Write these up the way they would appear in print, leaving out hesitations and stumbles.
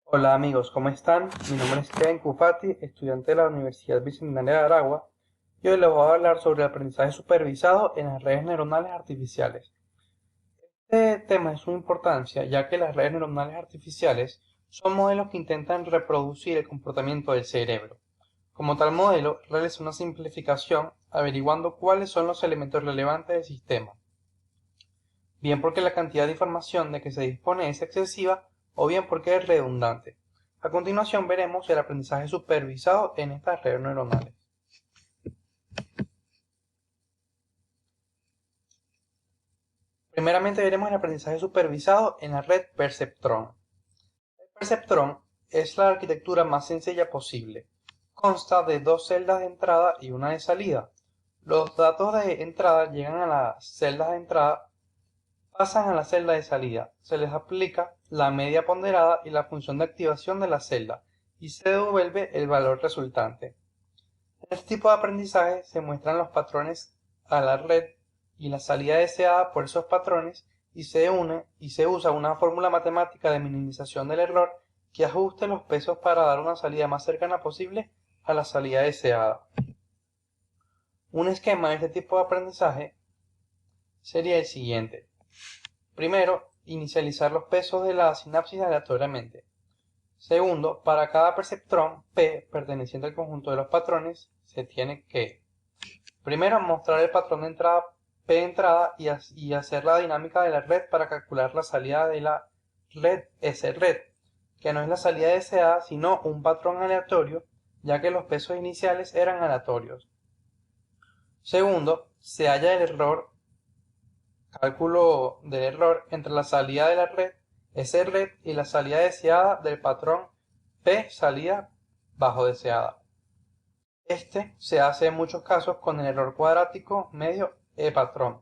Hola amigos, ¿cómo están? Mi nombre es Kevin Cufati, estudiante de la Universidad Bicentenaria de Aragua, y hoy les voy a hablar sobre el aprendizaje supervisado en las redes neuronales artificiales. Este tema es de suma importancia, ya que las redes neuronales artificiales son modelos que intentan reproducir el comportamiento del cerebro. Como tal modelo, realiza una simplificación averiguando cuáles son los elementos relevantes del sistema, bien porque la cantidad de información de que se dispone es excesiva o bien porque es redundante. A continuación veremos el aprendizaje supervisado en estas redes neuronales. Primeramente veremos el aprendizaje supervisado en la red Perceptron. El Perceptron es la arquitectura más sencilla posible. Consta de dos celdas de entrada y una de salida. Los datos de entrada llegan a las celdas de entrada, pasan a la celda de salida, se les aplica la media ponderada y la función de activación de la celda, y se devuelve el valor resultante. En este tipo de aprendizaje se muestran los patrones a la red y la salida deseada por esos patrones, y se usa una fórmula matemática de minimización del error que ajuste los pesos para dar una salida más cercana posible a la salida deseada. Un esquema de este tipo de aprendizaje sería el siguiente. Primero, inicializar los pesos de la sinapsis aleatoriamente. Segundo, para cada perceptrón P perteneciente al conjunto de los patrones, se tiene que, primero, mostrar el patrón de entrada P de entrada y hacer la dinámica de la red para calcular la salida de la red S red, que no es la salida deseada, sino un patrón aleatorio, ya que los pesos iniciales eran aleatorios. Segundo, se halla el error cálculo del error entre la salida de la red S red y la salida deseada del patrón P salida bajo deseada. Este se hace en muchos casos con el error cuadrático medio E patrón.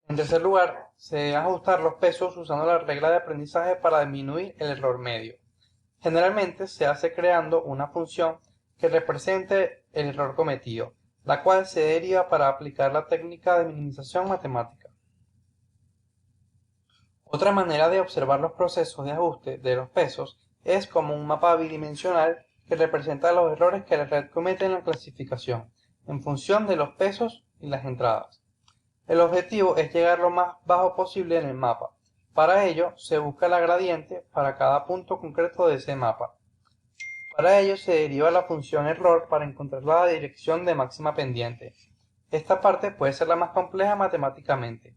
En tercer lugar, se debe ajustar los pesos usando la regla de aprendizaje para disminuir el error medio. Generalmente se hace creando una función que represente el error cometido, la cual se deriva para aplicar la técnica de minimización matemática. Otra manera de observar los procesos de ajuste de los pesos es como un mapa bidimensional que representa los errores que la red comete en la clasificación, en función de los pesos y las entradas. El objetivo es llegar lo más bajo posible en el mapa. Para ello, se busca la gradiente para cada punto concreto de ese mapa. Para ello se deriva la función error para encontrar la dirección de máxima pendiente. Esta parte puede ser la más compleja matemáticamente.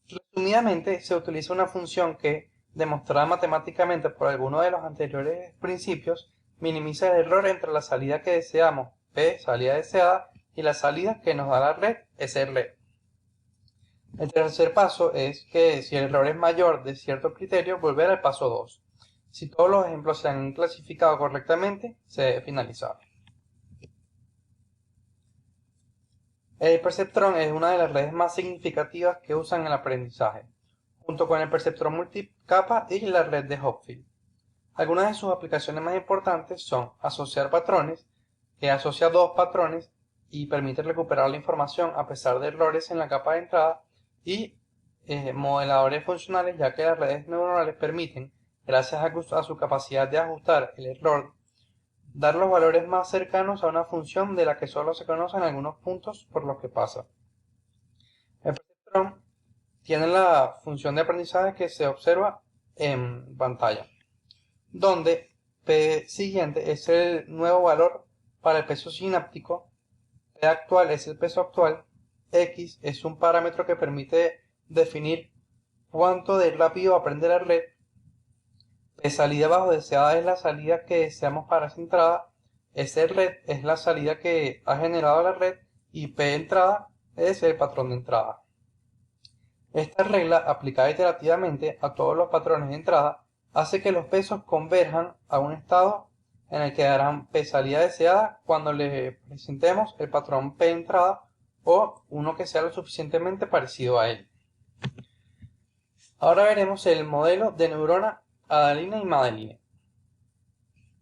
Resumidamente, se utiliza una función que, demostrada matemáticamente por alguno de los anteriores principios, minimiza el error entre la salida que deseamos, P, salida deseada, y la salida que nos da la red, S red. El tercer paso es que si el error es mayor de cierto criterio, volver al paso 2. Si todos los ejemplos se han clasificado correctamente, se debe finalizar. El perceptrón es una de las redes más significativas que usan en el aprendizaje, junto con el perceptrón multicapa y la red de Hopfield. Algunas de sus aplicaciones más importantes son asociar patrones, que asocia dos patrones y permite recuperar la información a pesar de errores en la capa de entrada, y modeladores funcionales, ya que las redes neuronales permiten, gracias a su capacidad de ajustar el error, dar los valores más cercanos a una función de la que solo se conocen algunos puntos por los que pasa. El perceptrón tiene la función de aprendizaje que se observa en pantalla, donde P siguiente es el nuevo valor para el peso sináptico, P actual es el peso actual, X es un parámetro que permite definir cuánto de rápido aprende la red, P salida bajo deseada es la salida que deseamos para esa entrada, S red es la salida que ha generado la red y P entrada es el patrón de entrada. Esta regla, aplicada iterativamente a todos los patrones de entrada, hace que los pesos converjan a un estado en el que darán P salida deseada cuando le presentemos el patrón P entrada o uno que sea lo suficientemente parecido a él. Ahora veremos el modelo de neurona Adaline y Madeline.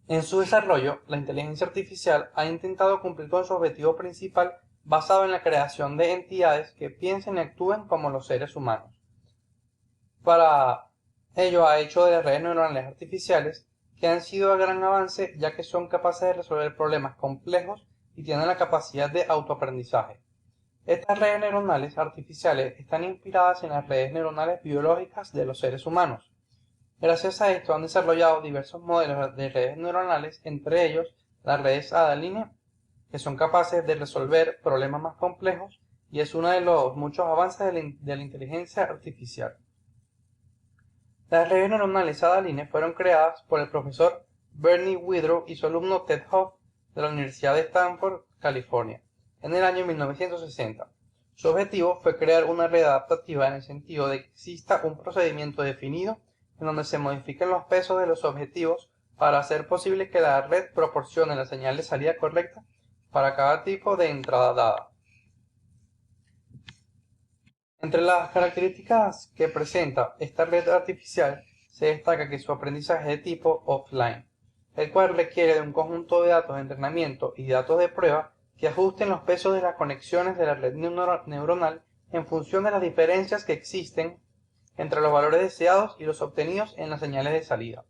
En su desarrollo, la inteligencia artificial ha intentado cumplir con su objetivo principal basado en la creación de entidades que piensen y actúen como los seres humanos. Para Ello ha hecho de las redes neuronales artificiales que han sido de gran avance, ya que son capaces de resolver problemas complejos y tienen la capacidad de autoaprendizaje. Estas redes neuronales artificiales están inspiradas en las redes neuronales biológicas de los seres humanos. Gracias a esto han desarrollado diversos modelos de redes neuronales, entre ellos las redes Adaline, que son capaces de resolver problemas más complejos y es uno de los muchos avances de la inteligencia artificial. Las redes neuronales Adaline fueron creadas por el profesor Bernie Widrow y su alumno Ted Hoff de la Universidad de Stanford, California, en el año 1960. Su objetivo fue crear una red adaptativa en el sentido de que exista un procedimiento definido en donde se modifiquen los pesos de los objetivos para hacer posible que la red proporcione la señal de salida correcta para cada tipo de entrada dada. Entre las características que presenta esta red artificial se destaca que su aprendizaje es de tipo offline, el cual requiere de un conjunto de datos de entrenamiento y datos de prueba que ajusten los pesos de las conexiones de la red neuronal en función de las diferencias que existen entre los valores deseados y los obtenidos en las señales de salida.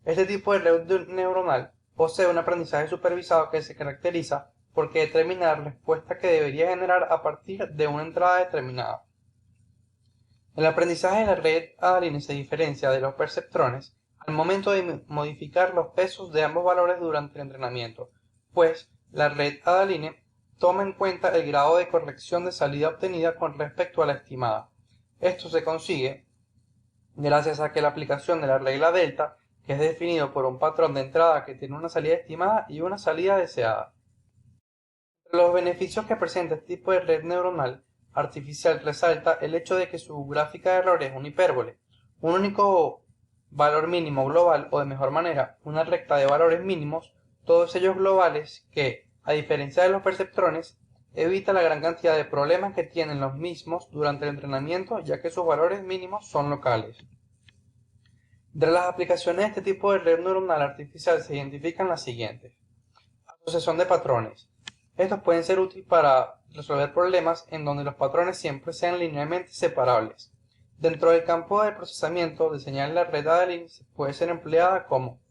Este tipo de red neuronal posee un aprendizaje supervisado que se caracteriza porque determina la respuesta que debería generar a partir de una entrada determinada. El aprendizaje de la red Adaline se diferencia de los perceptrones al momento de modificar los pesos de ambos valores durante el entrenamiento, pues la red Adaline toma en cuenta el grado de corrección de salida obtenida con respecto a la estimada. Esto se consigue gracias a que la aplicación de la regla delta, que es definido por un patrón de entrada que tiene una salida estimada y una salida deseada. Entre los beneficios que presenta este tipo de red neuronal artificial resalta el hecho de que su gráfica de errores es una hipérbole, un único valor mínimo global o de mejor manera, una recta de valores mínimos, todos ellos globales que, a diferencia de los perceptrones, evita la gran cantidad de problemas que tienen los mismos durante el entrenamiento ya que sus valores mínimos son locales. Entre las aplicaciones de este tipo de red neuronal artificial se identifican las siguientes. Asociación de patrones. Estos pueden ser útiles para resolver problemas en donde los patrones siempre sean linealmente separables. Dentro del campo de procesamiento de señal, la red Adaline puede ser empleada como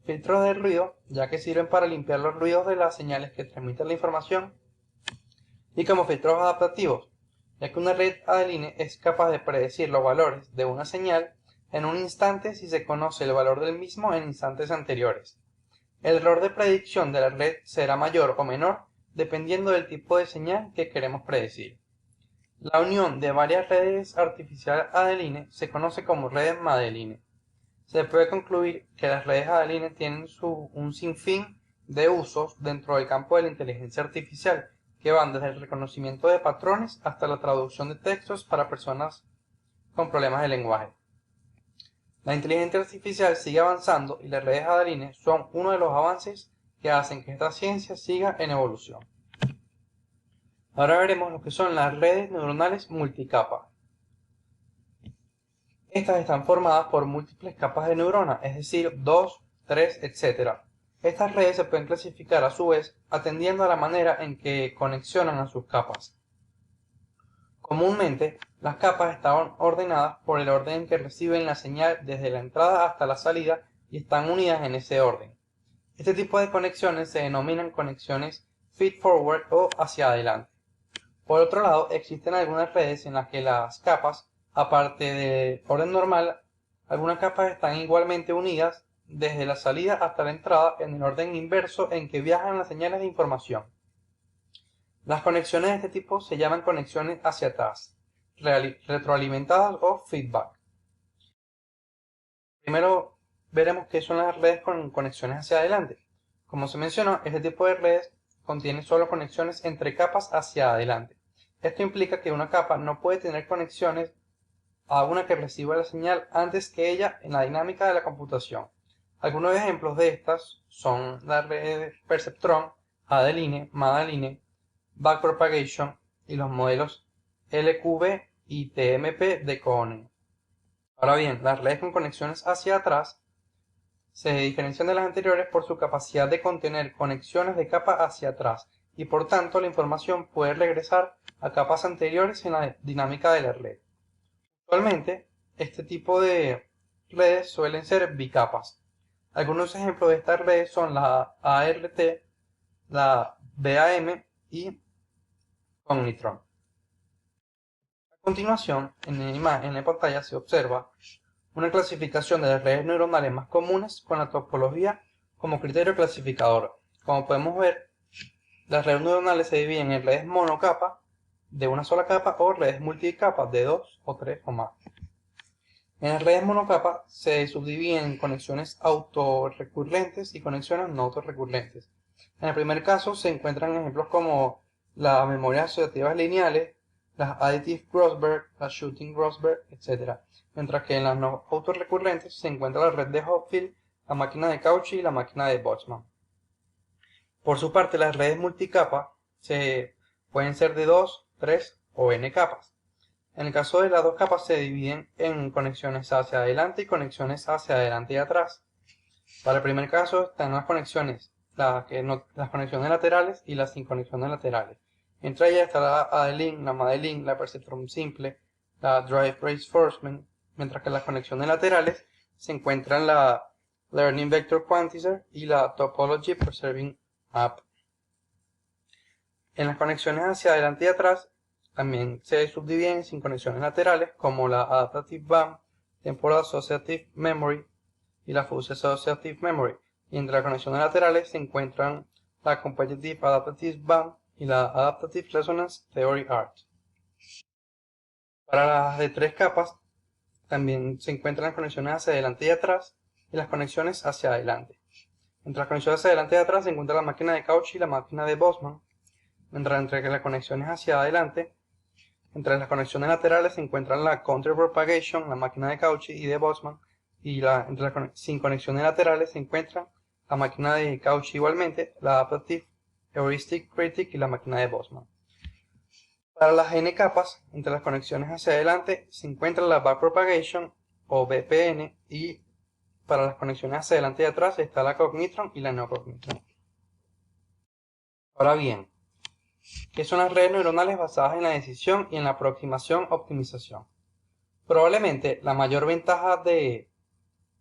filtros de ruido, ya que sirven para limpiar los ruidos de las señales que transmiten la información, y como filtros adaptativos, ya que una red Adaline es capaz de predecir los valores de una señal en un instante si se conoce el valor del mismo en instantes anteriores. El error de predicción de la red será mayor o menor dependiendo del tipo de señal que queremos predecir. La unión de varias redes artificiales Adaline se conoce como redes Madeline. Se puede concluir que las redes Adaline tienen un sinfín de usos dentro del campo de la inteligencia artificial, que van desde el reconocimiento de patrones hasta la traducción de textos para personas con problemas de lenguaje. La inteligencia artificial sigue avanzando y las redes Adaline son uno de los avances que hacen que esta ciencia siga en evolución. Ahora veremos lo que son las redes neuronales multicapa. Estas están formadas por múltiples capas de neuronas, es decir, 2, 3, etc. Estas redes se pueden clasificar a su vez atendiendo a la manera en que conexionan a sus capas. Comúnmente, las capas están ordenadas por el orden en que reciben la señal desde la entrada hasta la salida y están unidas en ese orden. Este tipo de conexiones se denominan conexiones feed-forward o hacia adelante. Por otro lado, existen algunas redes en las que las capas, aparte del orden normal, algunas capas están igualmente unidas desde la salida hasta la entrada en el orden inverso en que viajan las señales de información. Las conexiones de este tipo se llaman conexiones hacia atrás, retroalimentadas o feedback. Primero veremos qué son las redes con conexiones hacia adelante. Como se mencionó, este tipo de redes contiene solo conexiones entre capas hacia adelante. Esto implica que una capa no puede tener conexiones a una que reciba la señal antes que ella en la dinámica de la computación. Algunos ejemplos de estas son la red Perceptron, Adaline, Madeline, Backpropagation y los modelos LQB y TMP de Cohen. Ahora bien, las redes con conexiones hacia atrás se diferencian de las anteriores por su capacidad de contener conexiones de capa hacia atrás y por tanto la información puede regresar a capas anteriores en la dinámica de la red. Actualmente, este tipo de redes suelen ser bicapas. Algunos ejemplos de estas redes son la ART, la BAM y Cognitron. A continuación, en la pantalla se observa una clasificación de las redes neuronales más comunes con la topología como criterio clasificador. Como podemos ver, las redes neuronales se dividen en redes monocapa, de una sola capa, o redes multicapas, de 2 o 3 o más. En las redes monocapa se subdividen en conexiones autorrecurrentes y conexiones no autorrecurrentes. En el primer caso se encuentran ejemplos como las memorias asociativas lineales, las Additive Grossberg, las Shooting Grossberg, etc. Mientras que en las no autorrecurrentes se encuentra la red de Hopfield, la máquina de Cauchy y la máquina de Boltzmann. Por su parte, las redes multicapa pueden ser de 2, 3 o n capas. En el caso de las dos capas se dividen en conexiones hacia adelante y conexiones hacia adelante y atrás. Para el primer caso están las conexiones laterales y las sin conexiones laterales. Entre ellas está la AD-Link, la MAD-Link, la Perceptron simple, la Drive Reinforcement, mientras que las conexiones laterales se encuentran la Learning Vector Quantizer y la Topology Preserving App. En las conexiones hacia adelante y atrás también se subdividen sin conexiones laterales como la Adaptive BAM, Temporal Associative Memory y la Fuzzy Associative Memory. Y entre las conexiones laterales se encuentran la Competitive Adaptive BAM y la Adaptive Resonance Theory ART. Para las de 3 capas también se encuentran las conexiones hacia adelante y atrás y las conexiones hacia adelante. Entre las conexiones hacia adelante y atrás se encuentra la máquina de Cauchy y la máquina de Boltzmann, mientras entre las conexiones hacia adelante, entre las conexiones laterales se encuentran la Counter Propagation, la máquina de Cauchy y de Boltzmann, y sin conexiones laterales se encuentran la máquina de Cauchy igualmente, la Adaptive Heuristic Critic y la máquina de Boltzmann. Para las n capas, entre las conexiones hacia adelante se encuentra la Backpropagation o BPN, y para las conexiones hacia adelante y atrás está la Cognitron y la no Cognitron. Ahora bien, ¿qué son las redes neuronales basadas en la decisión y en la aproximación-optimización? Probablemente la mayor ventaja de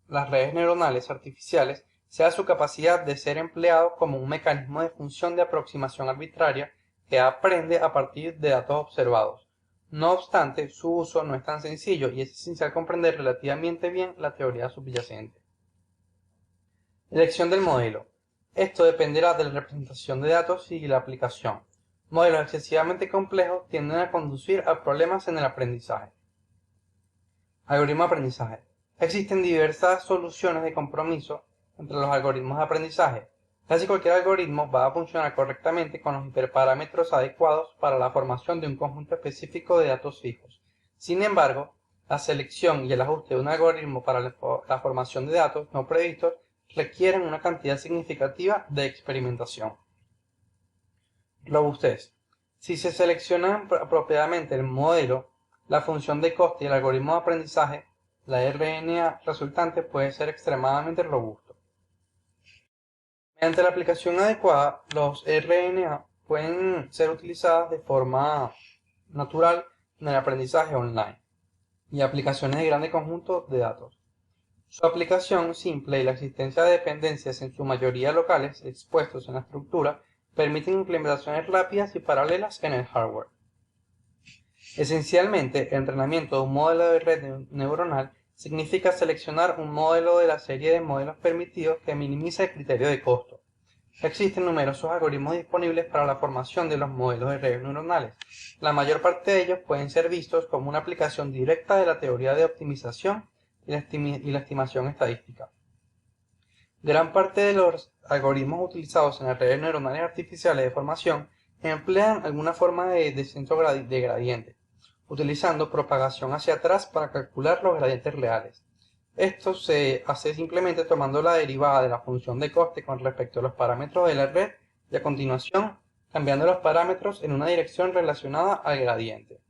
las redes neuronales artificiales sea su capacidad de ser empleado como un mecanismo de función de aproximación arbitraria que aprende a partir de datos observados. No obstante, su uso no es tan sencillo y es esencial comprender relativamente bien la teoría subyacente. Elección del modelo. Esto dependerá de la representación de datos y la aplicación. Modelos excesivamente complejos tienden a conducir a problemas en el aprendizaje. Algoritmo de aprendizaje. Existen diversas soluciones de compromiso entre los algoritmos de aprendizaje. Casi cualquier algoritmo va a funcionar correctamente con los hiperparámetros adecuados para la formación de un conjunto específico de datos fijos. Sin embargo, la selección y el ajuste de un algoritmo para la formación de datos no previstos requieren una cantidad significativa de experimentación. Robustez. Si se selecciona apropiadamente el modelo, la función de coste y el algoritmo de aprendizaje, la RNA resultante puede ser extremadamente robusto. Mediante la aplicación adecuada, los RNA pueden ser utilizadas de forma natural en el aprendizaje online y aplicaciones de grandes conjuntos de datos. Su aplicación simple y la existencia de dependencias en su mayoría locales expuestos en la estructura permiten implementaciones rápidas y paralelas en el hardware. Esencialmente, el entrenamiento de un modelo de red neuronal significa seleccionar un modelo de la serie de modelos permitidos que minimiza el criterio de costo. Existen numerosos algoritmos disponibles para la formación de los modelos de redes neuronales. La mayor parte de ellos pueden ser vistos como una aplicación directa de la teoría de optimización y la estimación estadística. Gran parte de los algoritmos utilizados en las redes neuronales artificiales de formación emplean alguna forma de descenso de gradiente, utilizando propagación hacia atrás para calcular los gradientes reales. Esto se hace simplemente tomando la derivada de la función de coste con respecto a los parámetros de la red y a continuación cambiando los parámetros en una dirección relacionada al gradiente.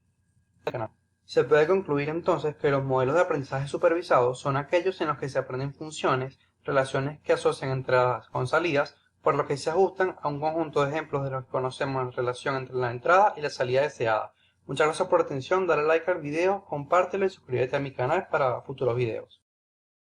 Se puede concluir entonces que los modelos de aprendizaje supervisados son aquellos en los que se aprenden funciones, relaciones que asocian entradas con salidas, por lo que se ajustan a un conjunto de ejemplos de los que conocemos en relación entre la entrada y la salida deseada. Muchas gracias por la atención, dale like al video, compártelo y suscríbete a mi canal para futuros videos.